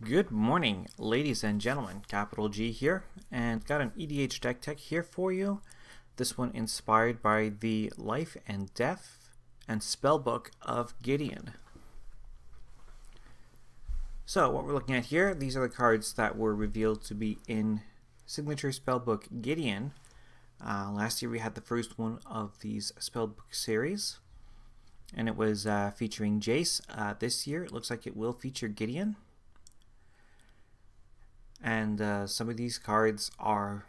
Good morning, ladies and gentlemen. Capital G here, and got an EDH deck tech here for you. This one inspired by the Life and Death and Spellbook of Gideon. So what we're looking at here, these are the cards that were revealed to be in Signature Spellbook Gideon. Last year we had the first one of these Spellbook series, and it was featuring Jace. This year it looks like it will feature Gideon. And some of these cards are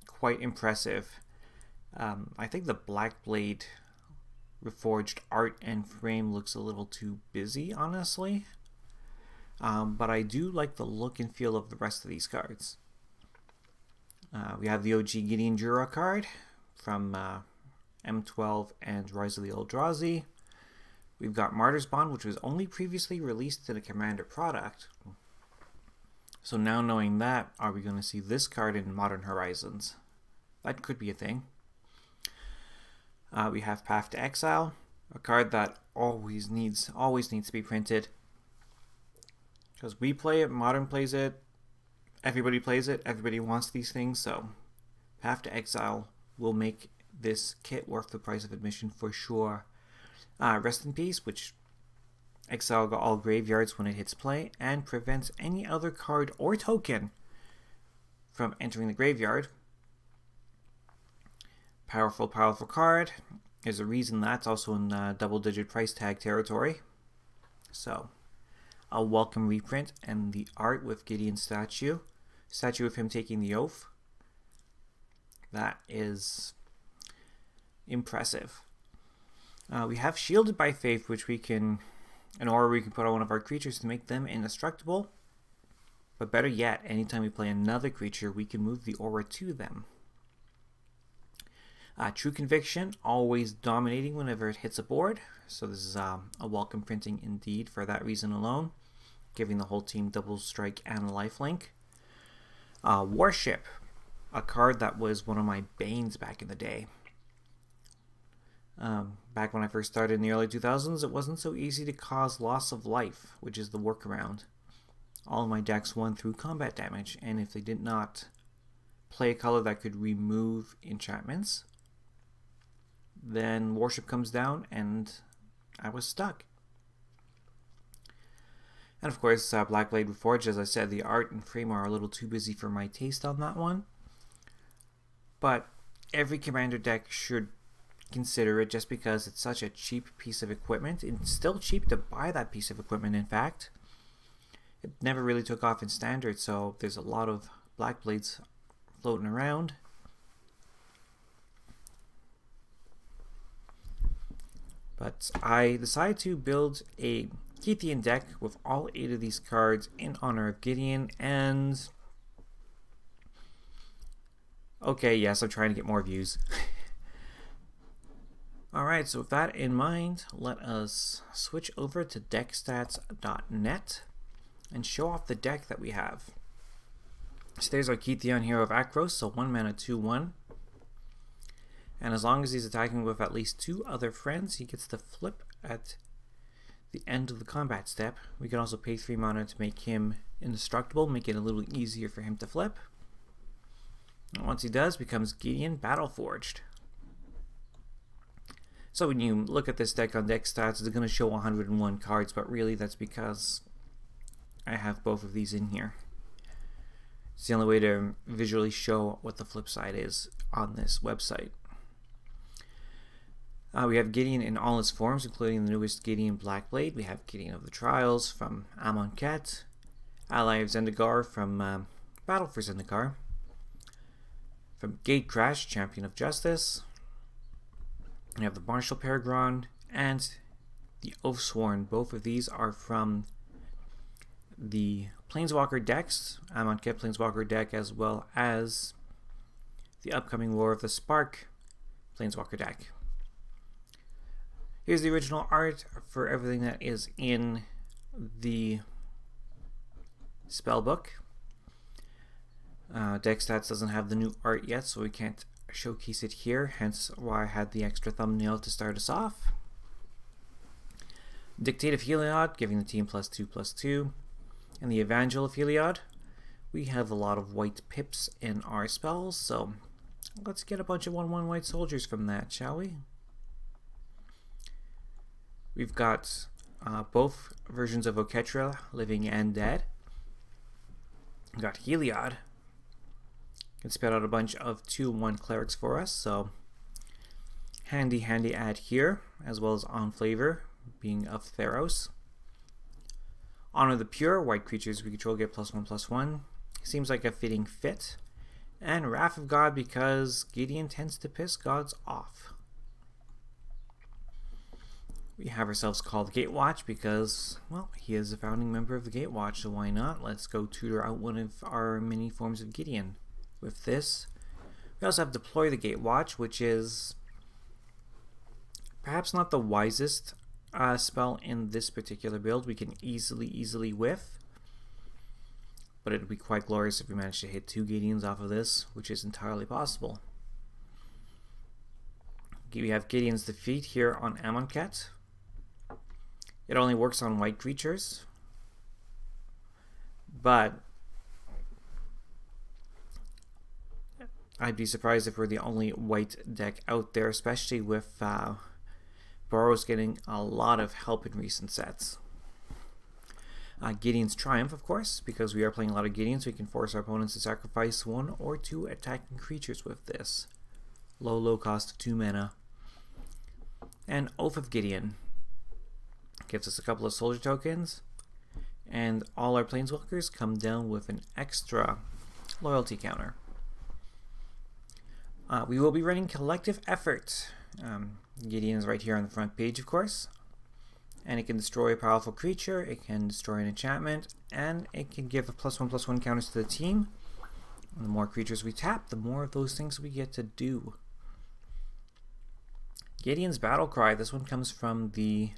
quite impressive. I think the Black Blade Reforged art and frame looks a little too busy, honestly. But I do like the look and feel of the rest of these cards. We have the OG Gideon Jura card from M12 and Rise of the Eldrazi. We've got Martyr's Bond, which was only previously released in a Commander product. So now knowing that, are we going to see this card in Modern Horizons? That could be a thing. We have Path to Exile, a card that always needs to be printed. Because we play it, Modern plays it, everybody plays it, everybody wants these things, so Path to Exile will make this kit worth the price of admission for sure. Rest in Peace, which exile all graveyards when it hits play and prevents any other card or token from entering the graveyard. Powerful card. There's a reason that's also in double-digit price tag territory. So, a welcome reprint, and the art with Gideon's statue of him taking the oath. That is impressive. We have Shielded by Faith, which we can, an aura we can put on one of our creatures to make them indestructible. But better yet, anytime we play another creature, we can move the aura to them. True Conviction, always dominating whenever it hits a board. So this is a welcome printing indeed for that reason alone. Giving the whole team double strike and lifelink. Warship, a card that was one of my banes back in the day. Back when I first started in the early 2000s, it wasn't so easy to cause loss of life, which is the workaround. All of my decks won through combat damage, and if they did not play a color that could remove enchantments, then Warship comes down and I was stuck. And of course, Black Blade Reforged, as I said, the art and frame are a little too busy for my taste on that one. But every Commander deck should consider it, just because it's such a cheap piece of equipment. It's still cheap to buy that piece of equipment, in fact. It never really took off in Standard, so there's a lot of Black Blades floating around. But I decided to build a Kytheon deck with all 8 of these cards in honor of Gideon, and okay, yes, I'm trying to get more views. Alright, so with that in mind, let us switch over to deckstats.net and show off the deck that we have. So there's our Kytheon Hero of Akros, so 1 mana 2/1. And as long as he's attacking with at least 2 other friends, he gets to flip at the end of the combat step. We can also pay 3 mana to make him indestructible, make it a little easier for him to flip. And once he does, becomes Gideon Battleforged. So when you look at this deck on deck stats, it's going to show 101 cards, but really that's because I have both of these in here. It's the only way to visually show what the flip side is on this website. We have Gideon in all his forms, including the newest Gideon Black Blade. We have Gideon of the Trials from Amonkhet, Ally of Zendikar from Battle for Zendikar, from Gatecrash, Champion of Justice. We have the Martial Peregrine and the Oathsworn. Both of these are from the Planeswalker decks, Amonkhet Planeswalker deck, as well as the upcoming War of the Spark Planeswalker deck. Here's the original art for everything that is in the spellbook. Deck Stats doesn't have the new art yet, so we can't showcase it here, hence why I had the extra thumbnail to start us off. Dictate of Heliod, giving the team +2/+2. In the Evangel of Heliod, we have a lot of white pips in our spells, so let's get a bunch of 1/1 white soldiers from that, shall we? We've got both versions of Oketra, living and dead. We've got Heliod. Can spit out a bunch of 2/1 clerics for us, so handy add here, as well as On Flavor, being of Theros. Honor the Pure, white creatures we control get +1/+1. Seems like a fitting fit. And Wrath of God, because Gideon tends to piss gods off. We have ourselves called Gatewatch because, well, he is a founding member of the Gatewatch, so why not? Let's go tutor out one of our mini forms of Gideon. With this, we also have Deploy the Gatewatch, which is perhaps not the wisest spell in this particular build. We can easily whiff, but it would be quite glorious if we managed to hit 2 Gideons off of this, which is entirely possible. We have Gideon's Defeat here on Amonkhet. It only works on white creatures, but I'd be surprised if we're the only white deck out there, especially with Boros getting a lot of help in recent sets. Gideon's Triumph, of course, because we are playing a lot of Gideons, we can force our opponents to sacrifice 1 or 2 attacking creatures with this. Low cost of 2 mana. And Oath of Gideon gives us a couple of soldier tokens, and all our Planeswalkers come down with an extra loyalty counter. We will be running Collective Effort. Gideon is right here on the front page, of course. And it can destroy a powerful creature, it can destroy an enchantment, and it can give a +1/+1 counters to the team. And the more creatures we tap, the more of those things we get to do. Gideon's Battle Cry, this one comes from the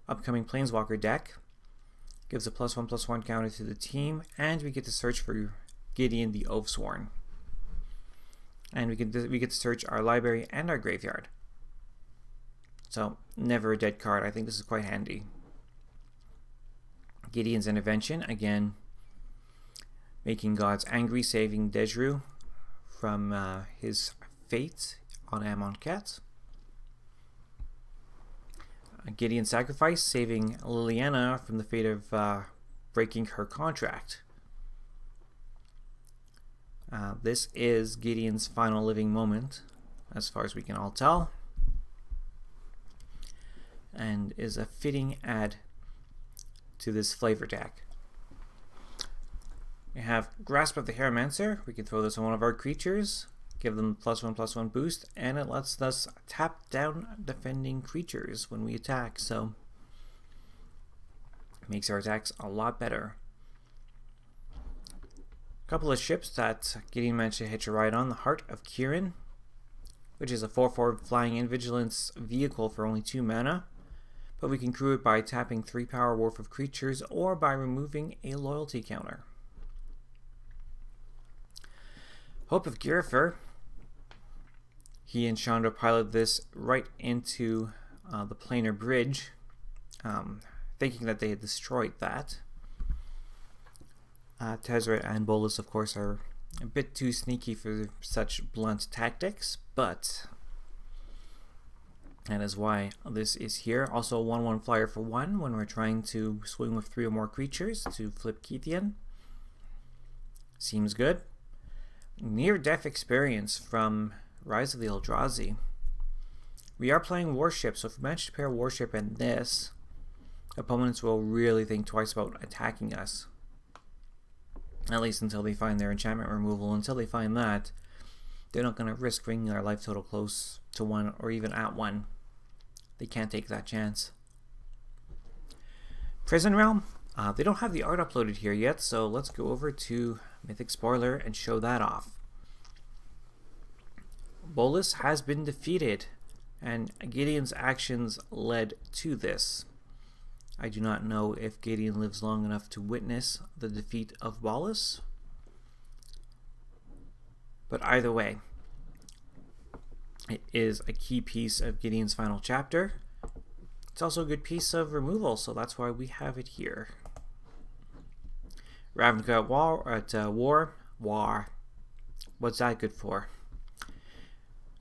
upcoming Planeswalker deck. Gives a +1/+1 counter to the team, and we get to search for Gideon the Oathsworn. And we get to search our library and our graveyard. So, never a dead card. I think this is quite handy. Gideon's Intervention, again, making gods angry, saving Dejru from his fate on Amonkhet. Gideon's Sacrifice, saving Liliana from the fate of breaking her contract. This is Gideon's final living moment, as far as we can all tell, and is a fitting add to this flavor deck. We have Grasp of the Hieromancer. We can throw this on one of our creatures, give them +1/+1 boost, and it lets us tap down defending creatures when we attack, so it makes our attacks a lot better. A couple of ships that Gideon managed to hitch a ride on. The Heart of Kirin, which is a 4/4 flying in vigilance vehicle for only 2 mana, but we can crew it by tapping 3 power worth of creatures or by removing a loyalty counter. Hope of Ghirafur. He and Chandra piloted this right into the planar bridge, thinking that they had destroyed that. Tezzeret and Bolas, of course, are a bit too sneaky for such blunt tactics, but that is why this is here. Also, a 1/1 flyer for 1 when we're trying to swing with 3 or more creatures to flip Kytheon. Seems good. Near-death experience from Rise of the Eldrazi. We are playing Warship, so if we manage to pair Warship and this, opponents will really think twice about attacking us. At least until they find their enchantment removal. Until they find that, they're not going to risk bringing their life total close to 1 or even at 1. They can't take that chance. Prison Realm. They don't have the art uploaded here yet, so let's go over to Mythic Spoiler and show that off. Bolas has been defeated, and Gideon's actions led to this. I do not know if Gideon lives long enough to witness the defeat of Bolas, but either way, it is a key piece of Gideon's final chapter. It's also a good piece of removal, so that's why we have it here. Ravnica at war. What's that good for?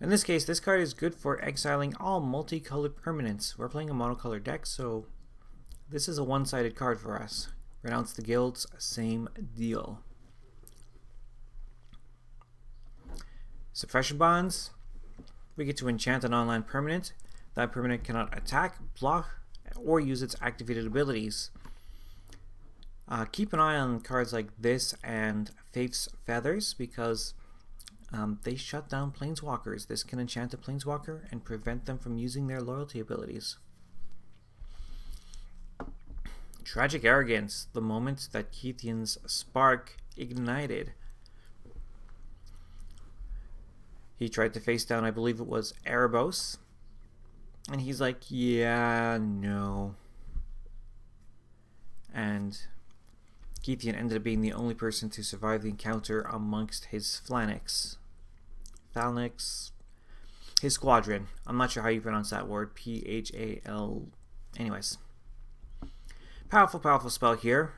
In this case, this card is good for exiling all multicolored permanents. We're playing a monocolored deck, so this is a one-sided card for us. Renounce the guilds, same deal. Suppression bonds. We get to enchant an online permanent. That permanent cannot attack, block, or use its activated abilities. Keep an eye on cards like this and Faith's Feathers because they shut down Planeswalkers. This can enchant a Planeswalker and prevent them from using their loyalty abilities. Tragic Arrogance, the moment that Kytheon's spark ignited. He tried to face down, I believe it was Erebos, and he's like, yeah, no. And Gideon ended up being the only person to survive the encounter amongst his Phalanx, his squadron. I'm not sure how you pronounce that word, P-H-A-L, anyways. Powerful, powerful spell here.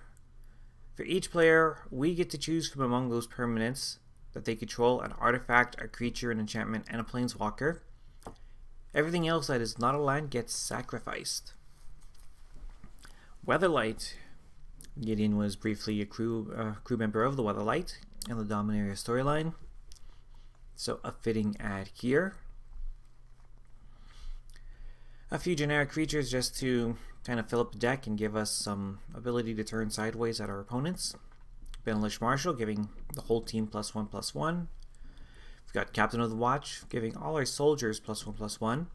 For each player, we get to choose from among those permanents that they control an artifact, a creature, an enchantment, and a planeswalker. Everything else that is not a land gets sacrificed. Weatherlight. Gideon was briefly a crew member of the Weatherlight in the Dominaria storyline, so a fitting add here. A few generic creatures just to kind of fill up the deck and give us some ability to turn sideways at our opponents. Benelish Marshal giving the whole team +1/+1. We've got Captain of the Watch giving all our soldiers +1/+1.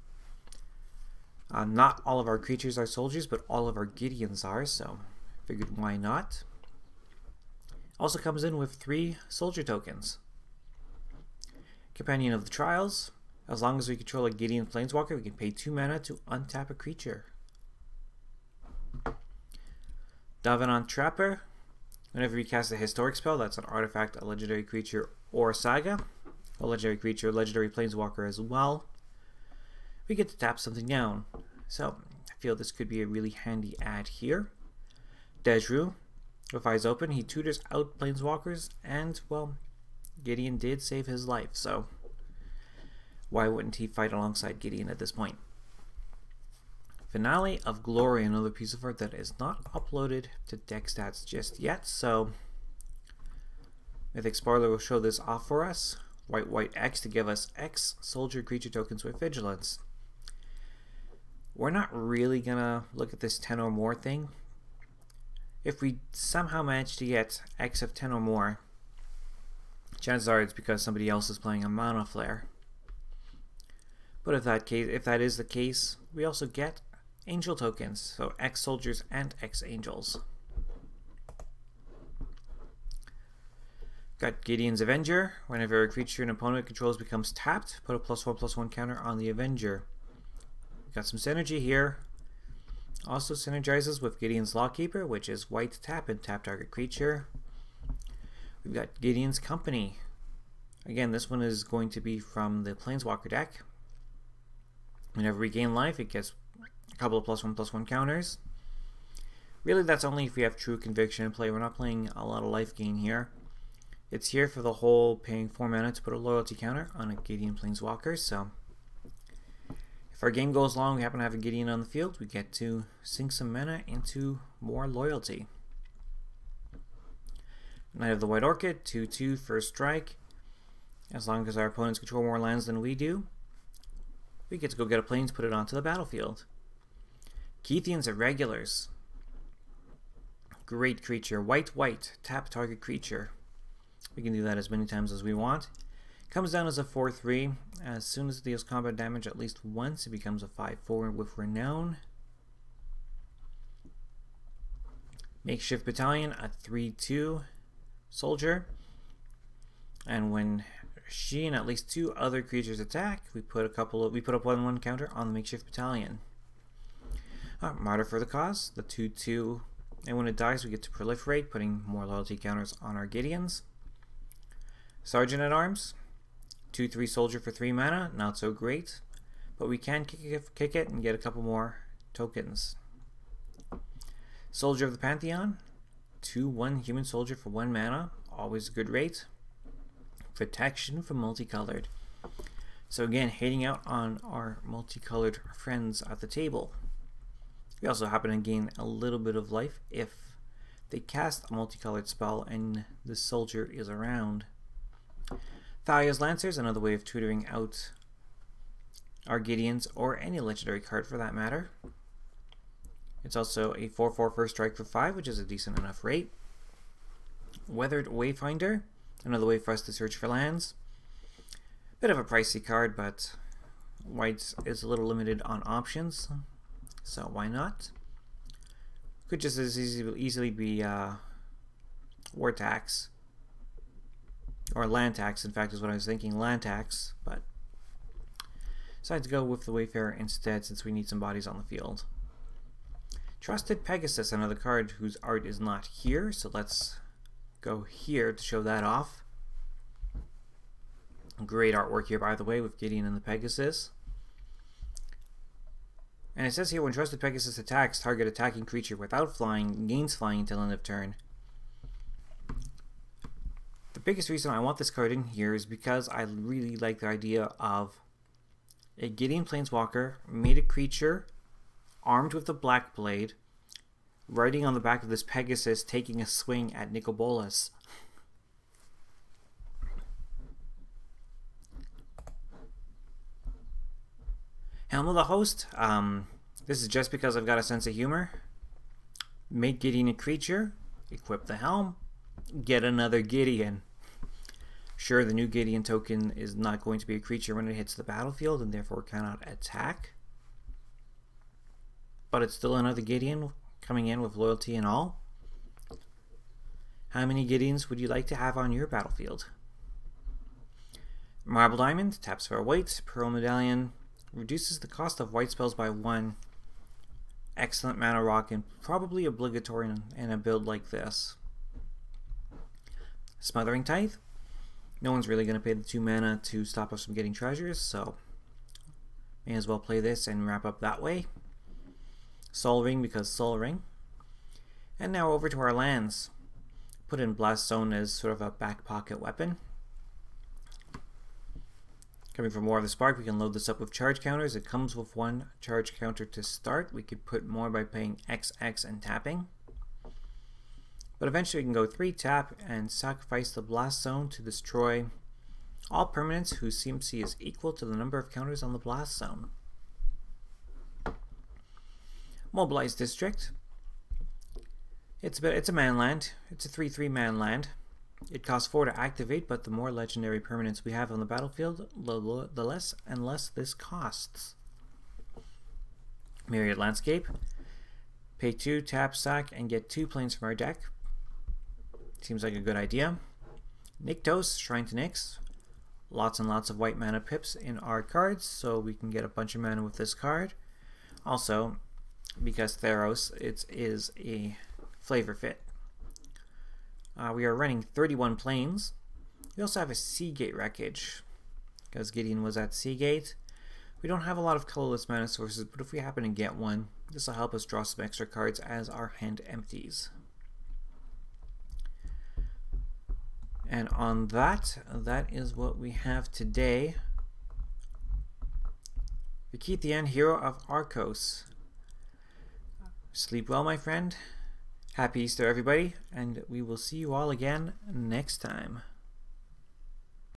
Not all of our creatures are soldiers, but all of our Gideons are, so figured why not. Also comes in with 3 soldier tokens. Companion of the Trials. As long as we control a Gideon Planeswalker, we can pay 2 mana to untap a creature. Untitled Chapter. Whenever we cast a historic spell, that's an artifact, a legendary creature, or a saga. A legendary creature, legendary planeswalker as well. We get to tap something down. So, I feel this could be a really handy add here. Dejru, with eyes open, he tutors out planeswalkers, and, well, Gideon did save his life, so why wouldn't he fight alongside Gideon at this point? Finale of Glory, another piece of art that is not uploaded to deck stats just yet, so Mythic Spoiler will show this off for us. White X to give us X soldier creature tokens with vigilance. We're not really gonna look at this 10 or more thing. If we somehow manage to get X of 10 or more, chances are it's because somebody else is playing a Mana Flare. But if that is the case, we also get Angel tokens, so X soldiers and X angels. Got Gideon's Avenger. Whenever a creature an opponent controls becomes tapped, put a +1/+1 counter on the Avenger. Got some synergy here. Also synergizes with Gideon's Lawkeeper, which is white tap and tap target creature. We've got Gideon's Company. Again, this one is going to be from the Planeswalker deck. Whenever we gain life, it gets a couple of +1/+1 counters. Really, that's only if we have true conviction in play. We're not playing a lot of life gain here. It's here for the whole paying 4 mana to put a loyalty counter on a Gideon Planeswalker, so if our game goes long, we happen to have a Gideon on the field, we get to sink some mana into more loyalty. Knight of the White Orchid, 2/2, first strike. As long as our opponents control more lands than we do, we get to go get a Plains, put it onto the battlefield. Kytheon's Irregulars. Great creature. White, tap target creature. We can do that as many times as we want. Comes down as a 4/3. As soon as it deals combat damage at least once, it becomes a 5/4 with Renown. Makeshift Battalion, a 3/2 soldier. And when she and at least 2 other creatures attack, we put up 1/1 counter on the Makeshift Battalion. Martyr for the Cause, the 2/2. And when it dies, we get to proliferate, putting more loyalty counters on our Gideons. Sergeant at Arms, 2/3 soldier for 3 mana, not so great, but we can kick it and get a couple more tokens. Soldier of the Pantheon, 2/1 human soldier for 1 mana, always a good rate. Protection from multicolored. So again, hating out on our multicolored friends at the table. We also happen to gain a little bit of life if they cast a multicolored spell and the soldier is around. Thalia's Lancers, another way of tutoring out our Gideons, or any legendary card for that matter. It's also a 4/4 first strike for 5, which is a decent enough rate. Weathered Wayfinder, another way for us to search for lands. Bit of a pricey card, but white is a little limited on options, so why not? Could just as easily be War Tax, or Land Tax, in fact, is what I was thinking, Land Tax, but decided to go with the Wayfarer instead since we need some bodies on the field. Trusted Pegasus, another card whose art is not here, so let's go here to show that off. Great artwork here, by the way, with Gideon and the Pegasus. And it says here, when Trusted Pegasus attacks, target attacking creature without flying gains flying until end of turn. The biggest reason I want this card in here is because I really like the idea of a Gideon Planeswalker, made a creature, armed with a Black Blade, riding on the back of this Pegasus, taking a swing at Nicol Bolas. Helm of the Host. This is just because I've got a sense of humor. Make Gideon a creature, equip the helm, get another Gideon. Sure, the new Gideon token is not going to be a creature when it hits the battlefield and therefore cannot attack. But it's still another Gideon coming in with loyalty and all. How many Gideons would you like to have on your battlefield? Marble Diamond, taps for a white. Pearl Medallion reduces the cost of white spells by 1. Excellent mana rock and probably obligatory in a build like this. Smothering Tithe. No one's really going to pay the 2 mana to stop us from getting treasures, so may as well play this and wrap up that way. Sol Ring because Sol Ring. And now over to our lands. Put in Blast Zone as sort of a back pocket weapon. Coming from War of the Spark, we can load this up with charge counters. It comes with 1 charge counter to start. We could put more by paying XX and tapping. But eventually we can go 3 tap and sacrifice the Blast Zone to destroy all permanents whose CMC is equal to the number of counters on the Blast Zone. Mobilize District. It's a man land. It's a 3/3 man land. It costs 4 to activate, but the more legendary permanents we have on the battlefield, the less and less this costs. Myriad Landscape. Pay 2, tap, sack, and get 2 planes from our deck. Seems like a good idea. Nykthos, Shrine to Nyx. Lots and lots of white mana pips in our cards, so we can get a bunch of mana with this card. Also, because Theros, it is a flavor fit. We are running 31 planes. We also have a Seagate Wreckage, because Gideon was at Seagate. We don't have a lot of colorless mana sources, but if we happen to get one, this will help us draw some extra cards as our hand empties. And on that is what we have today. The Kytheon, hero of Akros. Sleep well, my friend. Happy Easter, everybody, and we will see you all again next time.